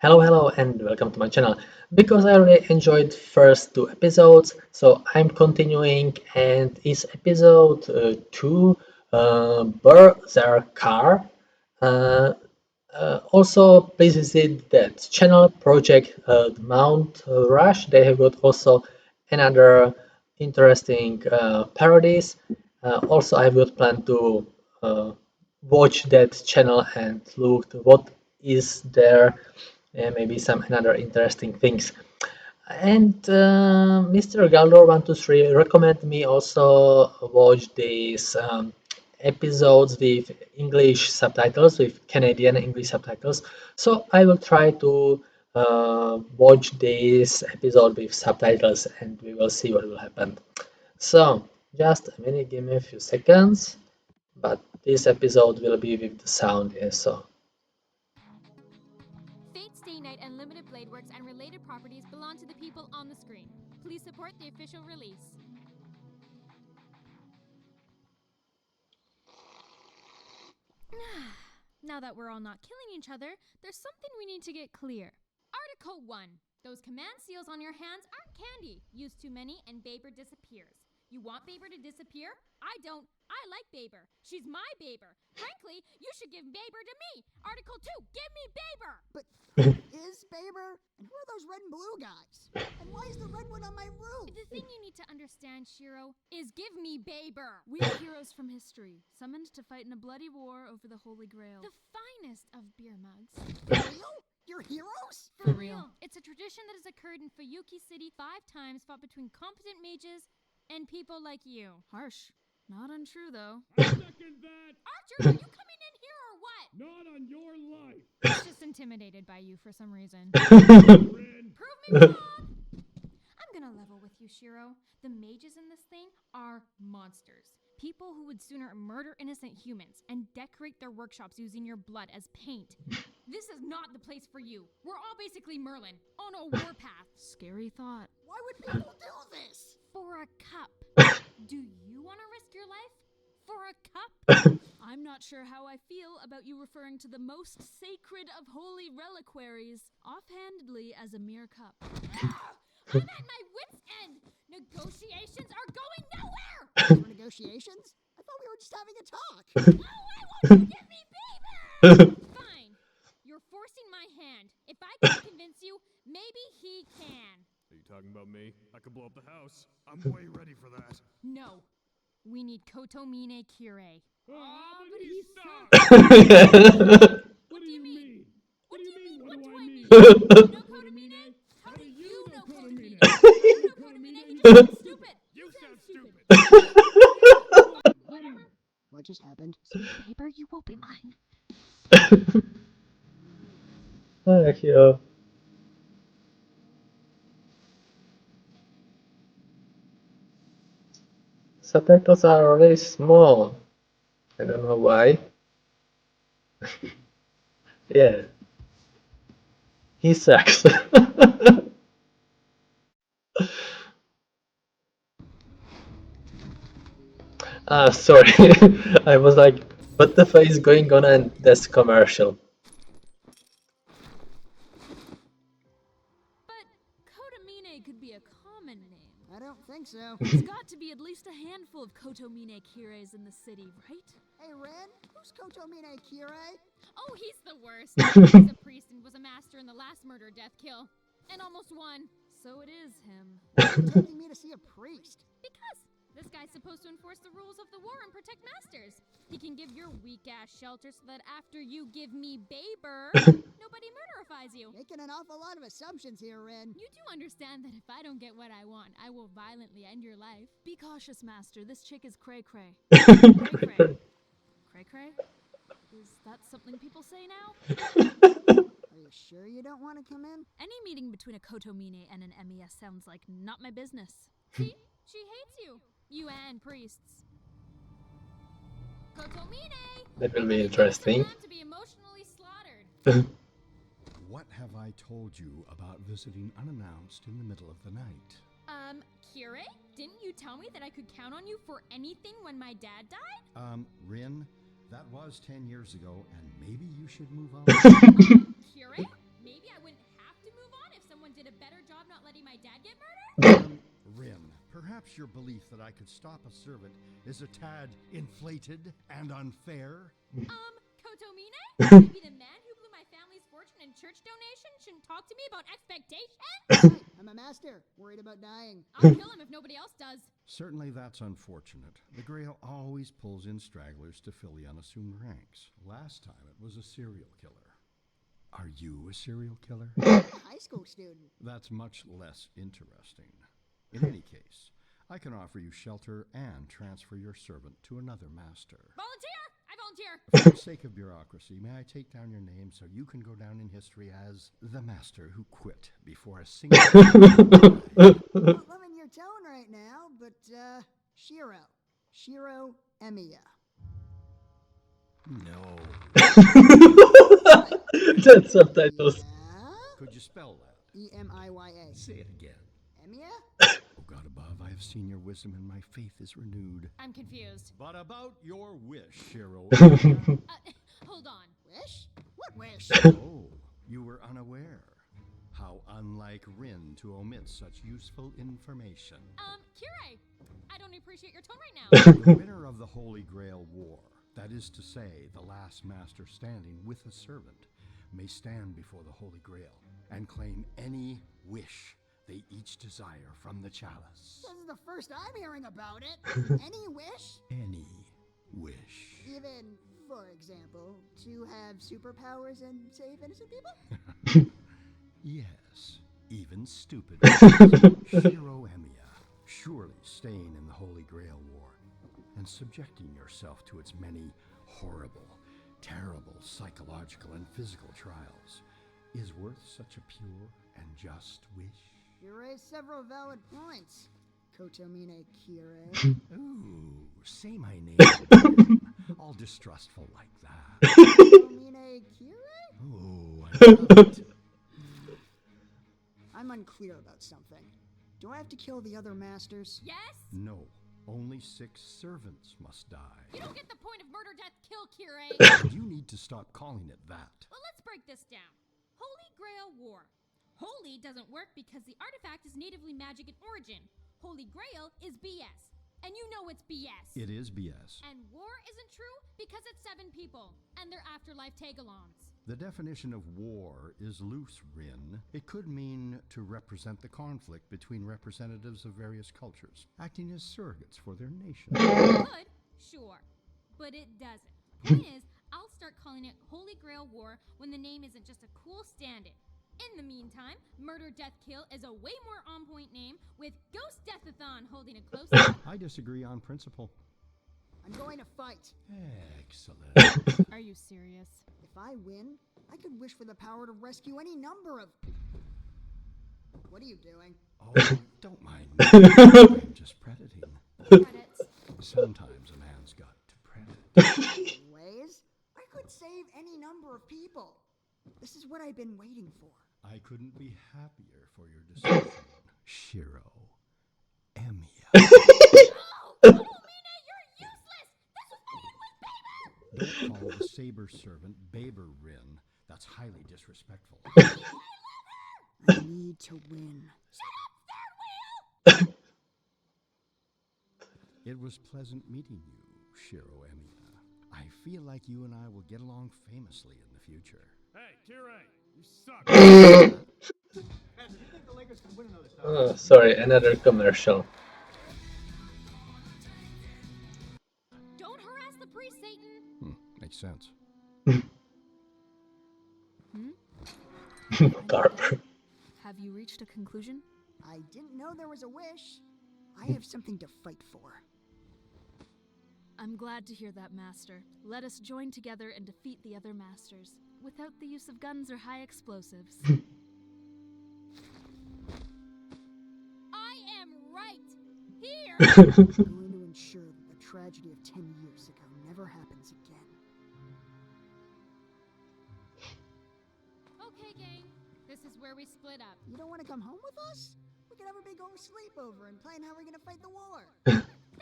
Hello, and welcome to my channel. Because I really enjoyed first two episodes, so I'm continuing, and it's episode 2, Burr-Zerr-Carr. Uh, Also, please visit that channel project Mouthwash. They have got also another interesting parodies. Also, I've got plan to uh, watch that channel and look what is there, and maybe some another interesting things. And Mr. Galdor123 recommend me also watch these episodes with English subtitles, with Canadian English subtitles. So I will try to watch this episode with subtitles, and we will see what will happen. So just a minute, give me a few seconds. But this episode will be with the sound, yes. So Fate Stay Night and Limited Blade Works and related properties belong to the people on the screen. Please support the official release. Now that we're all not killing each other, there's something we need to get clear. Article 1. Those command seals on your hands aren't candy. Use too many and Baber disappears. You want Baber to disappear? I don't. I like Baber. She's my Baber. Frankly, you should give Baber to me. Article 2. Give me Baber! But who is Baber? And who are those red and blue guys? And why is the red one on my roof? The thing you need to understand, Shiro, is give me Baber. We are heroes from history, summoned to fight in a bloody war over the Holy Grail. The finest of beer mugs. For real? You're heroes? For real. It's a tradition that has occurred in Fuyuki City 5 times, fought between competent mages and people like you. Harsh. Not untrue, though. I second that! Archer, are you coming in here or what? Not on your life! I'm just intimidated by you for some reason. Rin. Prove me wrong! I'm gonna level with you, Shiro. The mages in this thing are monsters. People who would sooner murder innocent humans and decorate their workshops using your blood as paint. This is not the place for you. We're all basically Merlin, on a warpath. Scary thought. Why would people do this? For a cup. Do you want to risk your life? For a cup? I'm not sure how I feel about you referring to the most sacred of holy reliquaries offhandedly as a mere cup. I'm at my wit's end. Negotiations are going nowhere. For negotiations? I thought we were just having a talk. No, I want you to give me Beaver. Fine. You're forcing my hand. If I can convince you, maybe he can. Are you talking about me? I could blow up the house. I'm way ready for that. No. We need Kotomine Kirei. But he sucks! What do you mean? What do you mean? What do I mean? You You know Kotomine? How do you know Kotomine? You know Kotomine? He sounds stupid. You sound stupid! What just happened? Paper, you will be mine. Thank you. Subtitles are really small. I don't know why. Yeah. He sucks. Sorry. I was like, what the fuck is going on in this commercial? But Kotomine could be a common name. I don't think so. There's got to be at least a handful of Kotomine Kireis in the city, right? Hey, Ren, who's Kotomine Kirei? Oh, he's the worst. He's a priest and was a master in the last murder death kill. And almost won. So it is him. Why are you taking me to see a priest? Because this guy's supposed to enforce the rules of the war and protect masters. He can give your weak-ass shelter so that after you give me Baber, nobody murderifies you. Making an awful lot of assumptions here, Ren. You do understand that if I don't get what I want, I will violently end your life. Be cautious, Master. This chick is cray cray. Cray cray. Cray cray? Is that something people say now? Are you sure you don't want to come in? Any meeting between a Kotomine and an MES sounds like not my business. See? She hates you. You and priests. Kotomine! That will be interesting. To be emotionally slaughtered. What have I told you about visiting unannounced in the middle of the night? Kirei? Didn't you tell me that I could count on you for anything when my dad died? Rin, that was 10 years ago, and maybe you should move on. Kirei? Maybe I wouldn't job not letting my dad get murdered? Rin, perhaps your belief that I could stop a servant is a tad inflated and unfair. Kotomine? Maybe the man who blew my family's fortune in church donation shouldn't talk to me about expectations? I'm a master, worried about dying. I'll kill him if nobody else does. Certainly that's unfortunate. The Grail always pulls in stragglers to fill the unassuming ranks. Last time it was a serial killer. Are you a serial killer? I'm a high school student. That's much less interesting. In any case, I can offer you shelter and transfer your servant to another master. Volunteer! I volunteer! For the sake of bureaucracy, may I take down your name so you can go down in history as the master who quit before a single... Not loving your tone right now, but, Shiro. Shiro Emiya. No. That's subtitles. Yeah? Could you spell that? Emiya. Say it again. Emiya? Oh God above, I have seen your wisdom and my faith is renewed. I'm confused. But about your wish, Shiro. Hold on. Wish? What wish? Oh, you were unaware. How unlike Rin to omit such useful information. Kirei, I don't appreciate your tone right now. The winner of the Holy Grail War, that is to say, the last master standing with a servant, may stand before the Holy Grail and claim any wish they each desire from the chalice. This is the first I'm hearing about it. Any wish? Any wish. Even, for example, to have superpowers and save innocent people? Yes, even stupid. Shiro Emiya, surely staying in the Holy Grail War and subjecting yourself to its many horrible, terrible psychological and physical trials is worth such a pure and just wish. You raised several valid points, Kotomine Kirei. Ooh, say my name. All distrustful like that. Kotomine Kirei? Oh, I love it. I'm unclear about something. Do I have to kill the other masters? Yes? No, only 6 servants must die. You don't get the point of murder, death, kill, Kirei. You need to stop calling it that. Well, let's break this down. Holy Grail War. Holy doesn't work because the artifact is natively magic in origin. Holy Grail is BS. And you know it's BS. It is BS. And war isn't true because it's 7 people and their afterlife tag-alongs. The definition of war is loose, Rin. It could mean to represent the conflict between representatives of various cultures, acting as surrogates for their nation. Could, sure, but it doesn't. Point is, I'll start calling it Holy Grail War when the name isn't just a cool stand-in. In the meantime, Murder, Death, Kill is a way more on-point name with Ghost Deathathon holding a close second. I disagree on principle. I'm going to fight. Excellent. Are you serious? If I win, I could wish for the power to rescue any number of... What are you doing? Oh, don't mind me. I'm just predating. Credits. Sometimes a man's got to predate. Anyways, I could save any number of people. This is what I've been waiting for. I couldn't be happier for your decision, Shiro Emiya. Oh, Mina, you're useless! This was my end with Baber! Don't call the saber servant Baber Rin. That's highly disrespectful. I need to win. It was pleasant meeting you, Shiro Emiya. I feel like you and I will get along famously in the future. Hey, Kirei, you suck. Oh, sorry, another commercial. Don't harass the priest, Satan! Makes sense. Garber. Have you reached a conclusion? I didn't know there was a wish. I have something to fight for. I'm glad to hear that, Master. Let us join together and defeat the other masters, without the use of guns or high explosives. I am right here! I'm going to ensure that the tragedy of 10 years ago never happens again. Okay, gang. This is where we split up. You don't want to come home with us? We can have a big old sleepover and plan how we're going to fight the war.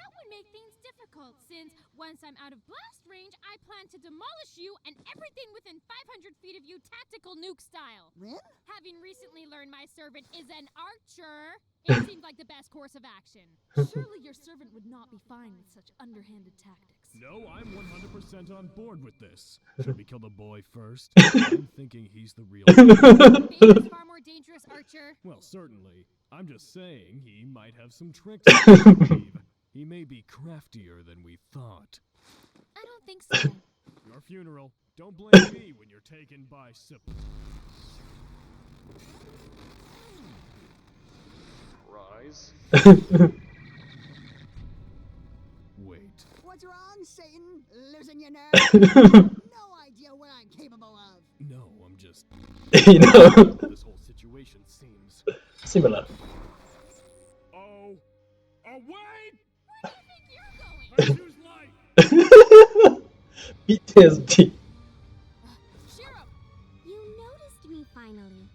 that would make things difficult, since once I'm out of blast range, I plan to demolish you and everything within 500 feet of you tactical nuke style. Rin? Having recently learned my servant is an archer, it seemed like the best course of action. Surely your servant would not be fine with such underhanded tactics. No, I'm 100% on board with this. Should we kill the boy first? I'm thinking he's the real. Babe is far more dangerous, Archer. Well, certainly. I'm just saying he might have some tricks up his sleeve. He may be craftier than we thought. I don't think so. Your funeral. Don't blame me when you're taken by Sybil. Rise. Wait. What's wrong, Satan? Losing your nerve? No idea what I'm capable of. No, I'm just. You know, This whole situation seems. similar. Oh. Oh, wait! Where do you think you're going? I choose light! PTSD. Shiro! You noticed me finally.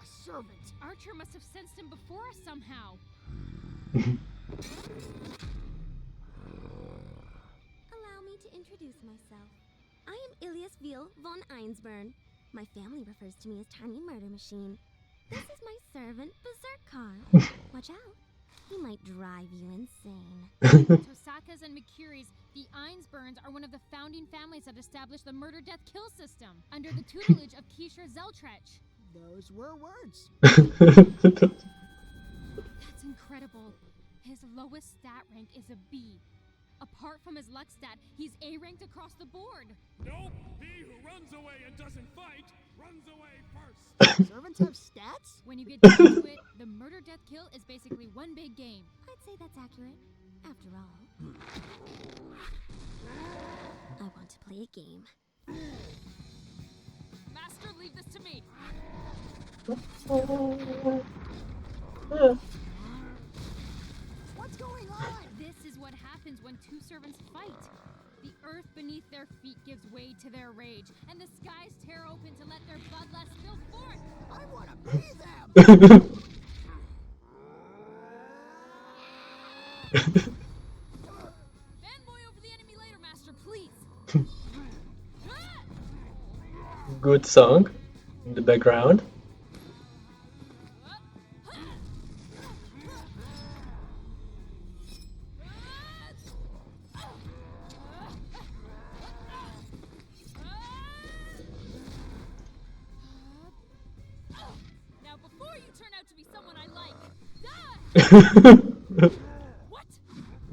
A servant. Archer must have sensed him before us somehow. Allow me to introduce myself. I am Ilias Veal von Einsburn. My family refers to me as Tiny Murder Machine. This is my servant, Burr-Zerr-Carr. Watch out. He might drive you insane. Tosakas and Mikiris, the Einsburns are one of the founding families that established the murder-death-kill system under the tutelage of Keisha Zeltrech. Those were words. That's incredible. His lowest stat rank is a B. Apart from his luck stat, he's A-ranked across the board. Nope! He who runs away and doesn't fight runs away first! Servants have stats? When you get down to it, the murder-death-kill is basically one big game. I'd say that's accurate. After all, I want to play a game. Master, leave this to me. What's going on? This is what happens when two servants fight. The earth beneath their feet gives way to their rage, and the skies tear open to let their bloodlust spill forth. I want to be them. Fanboy over the enemy later, Master, please. Good song in the background. Now, before you turn out to be someone I like, die! What?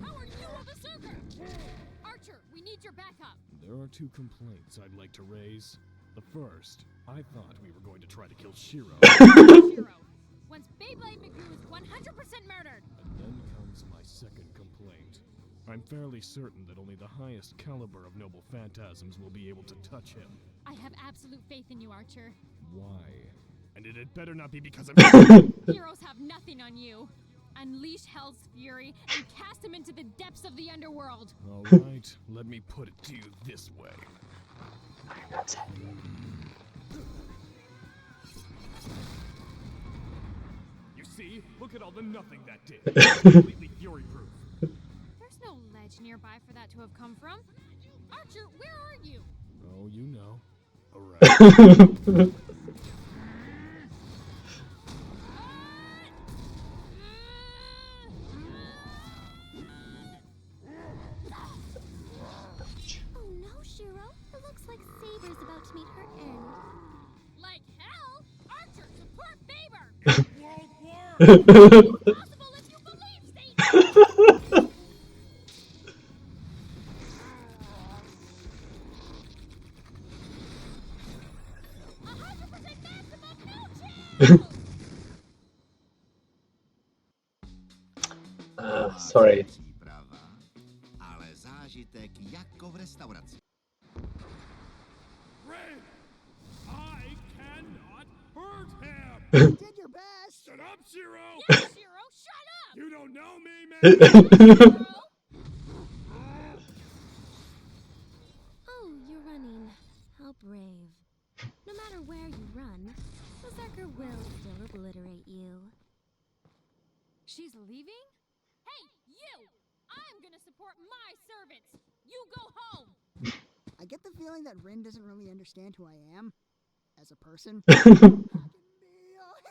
How are you a berserker? Archer, we need your backup. There are two complaints I'd like to raise. The first, I thought we were going to try to kill Shiro. Shiro. Once Beyblade McGrew is 100% murdered. And then comes my second complaint. I'm fairly certain that only the highest caliber of noble phantasms will be able to touch him. I have absolute faith in you, Archer. Why? And it had better not be because of Heroes have nothing on you. Unleash Hell's fury and cast him into the depths of the underworld. Alright, let me put it to you this way. You see? Look at all the nothing that did. It's completely fury-proof. There's no ledge nearby for that to have come from. Archer, where are you? Oh, you know. Alright. Oh no, Shiro. It looks like Saber's about to meet her end. Like hell? Archer, support Faber! Won't work! It's possible if you believe, Satan! 100% maximum no chance! Sorry. Prawda, ale zážitek jako v restauraci. Red! I cannot hurt him! Did your best. Shut up, Shiro! Yeah, Shiro, shut up! You don't know me, man! Shiro! Oh, you're running. How brave. No matter where you run, Berserker will still obliterate you. She's leaving? Hey, you! I'm gonna support my servants. You go home. I get the feeling that Rin doesn't really understand who I am as a person. I can be a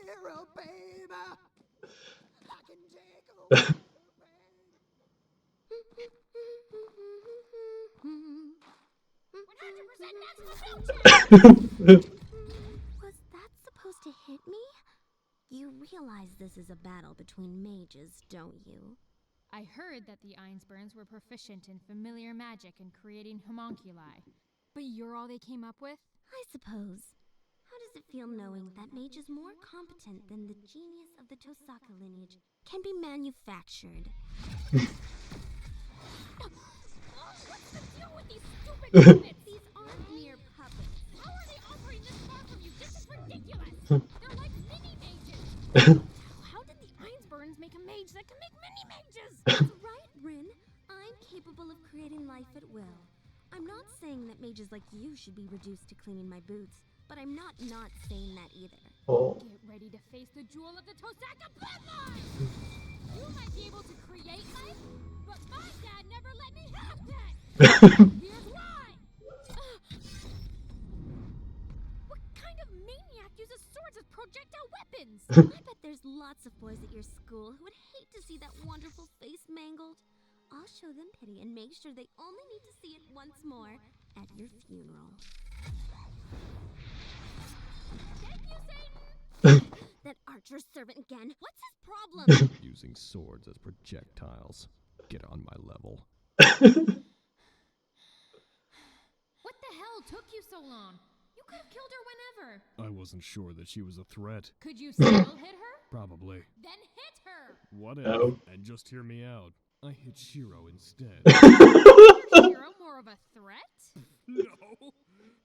hero, baby. I can take away your pain. 100% natural Was that supposed to hit me? You realize this is a battle between mages, don't you? I heard that the Einsburns were proficient in familiar magic and creating homunculi. But you're all they came up with? I suppose. How does it feel knowing that mages more competent than the genius of the Tosaka lineage can be manufactured? What's the deal with these stupid puppets? These aren't mere puppets. How are they operating this far from you? This is ridiculous. They're like mini mages. How did the Einsburns make a mage that can make mini mages? That's right, Rin. I'm capable of creating life at will. I'm not saying that mages like you should be reduced to cleaning my boots, but I'm not saying that either. Oh. Get ready to face the jewel of the Tosaka bloodline! You might be able to create life, but my dad never let me have that! Here's why! What kind of maniac uses swords as projectile weapons? I bet there's lots of boys at your school who would hate to see that wonderful face mangled. I'll show them pity and make sure they only need to see it once more at your funeral. Thank you, Satan! That archer servant again. What's his problem? Using swords as projectiles. Get on my level. What the hell took you so long? You could have killed her whenever. I wasn't sure that she was a threat. Could you still hit her? Probably. Then hit her! What if? Oh. And just hear me out. I hit Shiro instead. Is Shiro more of a threat? No,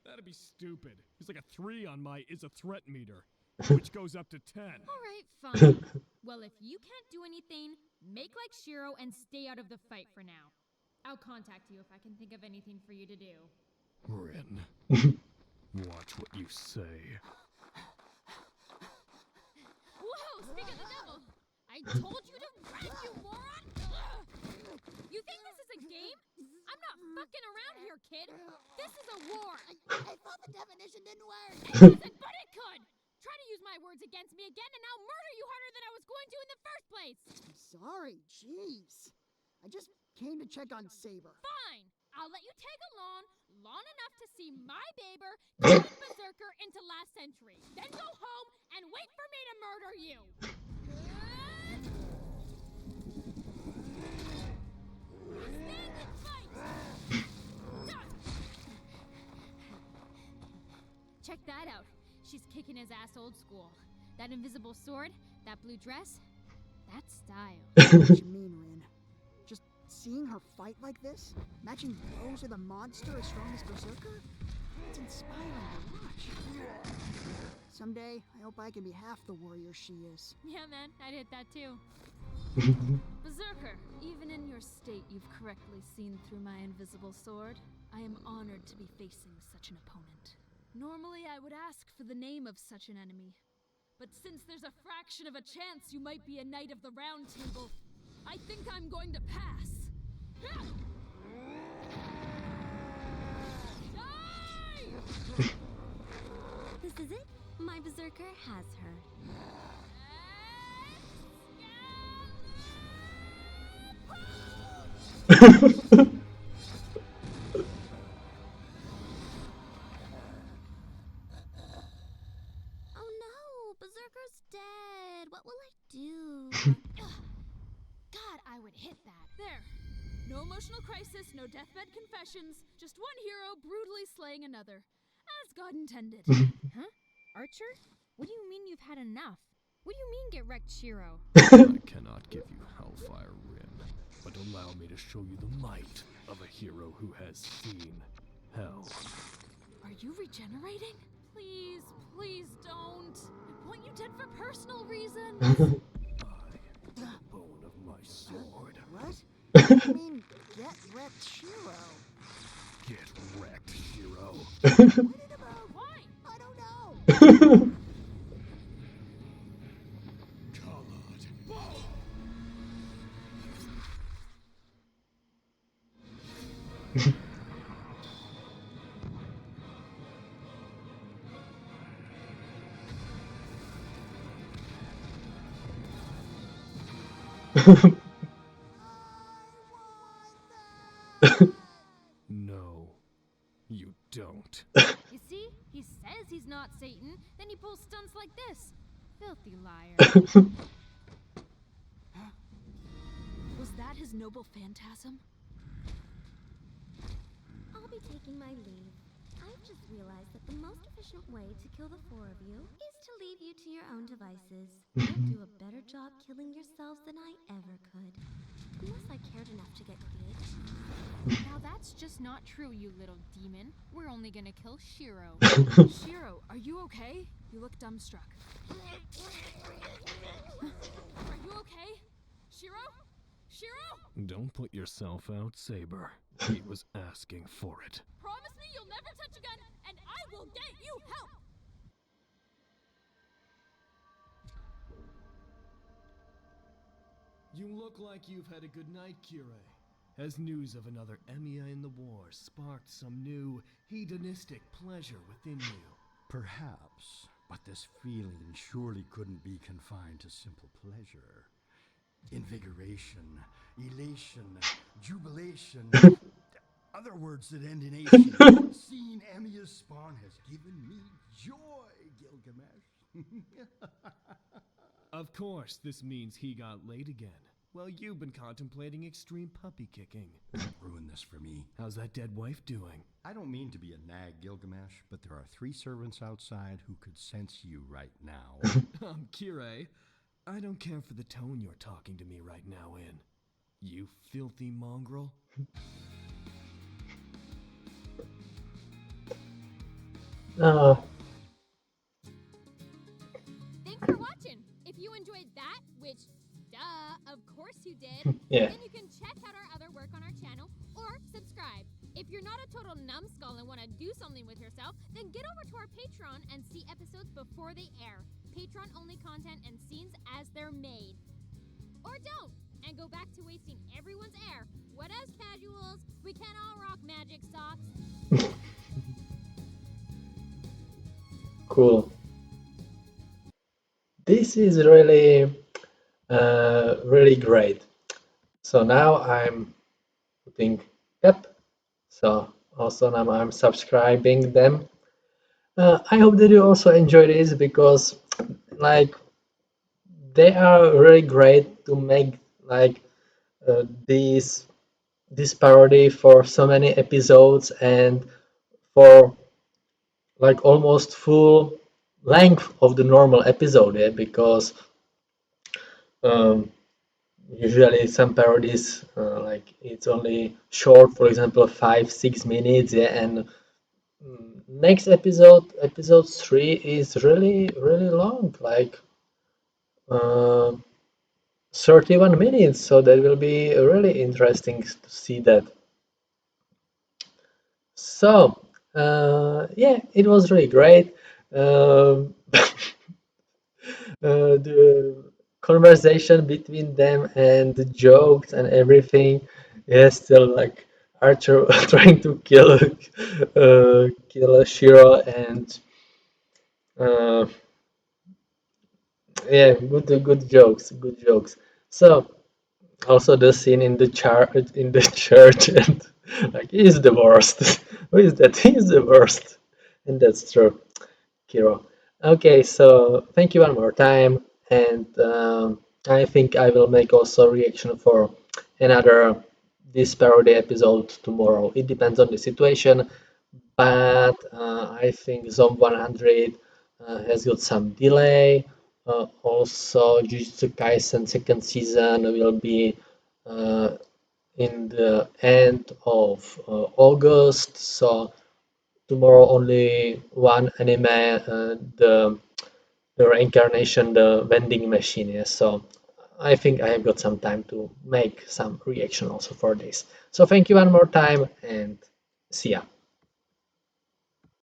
that'd be stupid. He's like a 3 on my is a threat meter, which goes up to 10. Alright, fine. Well, if you can't do anything, make like Shiro and stay out of the fight for now. I'll contact you if I can think of anything for you to do. Rin, watch what you say. Whoa, speak of the devil! I told you to run, you moron! You think this is a game? I'm not fucking around here, kid. This is a war. I thought the definition didn't work. It doesn't, but it could. Try to use my words against me again, and I'll murder you harder than I was going to in the first place. I'm sorry, jeez. I just came to check on Saber. Fine. I'll let you tag along long enough to see my baber turn Berserker into last century. Then go home and wait for me to murder you. Stand and fight. Check that out. She's kicking his ass old school. That invisible sword, that blue dress, that style. What you mean, Rin? Just seeing her fight like this, matching blows with a monster as strong as Berserker, it's inspiring to watch. Someday, I hope I can be half the warrior she is. Yeah, man, I'd hit that too. Berserker, even in your state, you've correctly seen through my invisible sword. I am honored to be facing such an opponent. Normally, I would ask for the name of such an enemy. But since there's a fraction of a chance you might be a Knight of the Round Table, I think I'm going to pass. Die! This is it. My Berserker has her. Oh no, Berserker's dead. What will I do? God, I would hit that. There. No emotional crisis, no deathbed confessions, just one hero brutally slaying another. As God intended. Huh? Archer? What do you mean you've had enough? What do you mean get wrecked, Shiro? I cannot give you Hellfire, Rin, but allow me to show you the might of a hero who has seen hell. Are you regenerating? Please, please don't. I want you dead for personal reasons. I am the bone of my sword. What? I mean, get wrecked, Shiro. Get wrecked, Shiro. What is it about? Why? I don't know. No, you don't. You see? He says he's not Satan, then he pulls stunts like this. Filthy liar. Was that his noble phantasm? I'll be taking my leave. I've just realized that the most efficient way to kill the four of you is to leave you to your own devices. You'll do a better job killing yourselves than I ever could. Unless I cared enough to get creative. Now that's just not true, you little demon. We're only gonna kill Shiro. Shiro, are you okay? You look dumbstruck. Are you okay? Shiro? Shiro? Don't put yourself out, Saber. He was asking for it. Promise me you'll never touch a gun, and I will get you help! You look like you've had a good night, Kirei. Has news of another Emiya in the war sparked some new hedonistic pleasure within you? Perhaps, but this feeling surely couldn't be confined to simple pleasure. Invigoration, elation, jubilation, other words that end in ation. Seeing Emiya's spawn has given me joy, Gilgamesh. Of course, this means he got laid again. Well, you've been contemplating extreme puppy kicking. Don't ruin this for me. How's that dead wife doing? I don't mean to be a nag, Gilgamesh, but there are 3 servants outside who could sense you right now. Kirei, I don't care for the tone you're talking to me right now in. You filthy mongrel. Oh, Thanks for watching. If you enjoyed that, which, duh, of course you did, yeah. then you can check out our other work on our channel or subscribe. If you're not a total numbskull and want to do something with yourself, then get over to our Patreon and see episodes before they air. Patreon-only content and scenes as they're made. Or don't, and go back to wasting everyone's air. What else, casuals? We can't all rock magic socks. Cool. This is really, really great. So now I'm putting, yep. So also now I'm subscribing them. I hope that you also enjoy this because, like, they are really great to make like this parody for so many episodes and for like almost full length of the normal episode, yeah, because um, usually some parodies like it's only short, for example 5-6 minutes, yeah, and next episode 3 is really long, like uh, 31 minutes, so that will be really interesting to see that. So yeah, it was really great. The conversation between them and the jokes and everything, yeah, still like Archer trying to kill Shiro, and uh, yeah, good jokes. So also the scene in the church, and like he's the worst. Who is that? He's the worst, and that's true. Kiro. Okay, so thank you one more time, and I think I will make also reaction for another this parody episode tomorrow. It depends on the situation, but I think Zone 100 has got some delay. Also, Jujutsu Kaisen second season will be uh, in the end of August, so tomorrow only one anime, the reincarnation, the vending machine. Yes, so I think I have got some time to make some reaction also for this. So thank you one more time and see ya.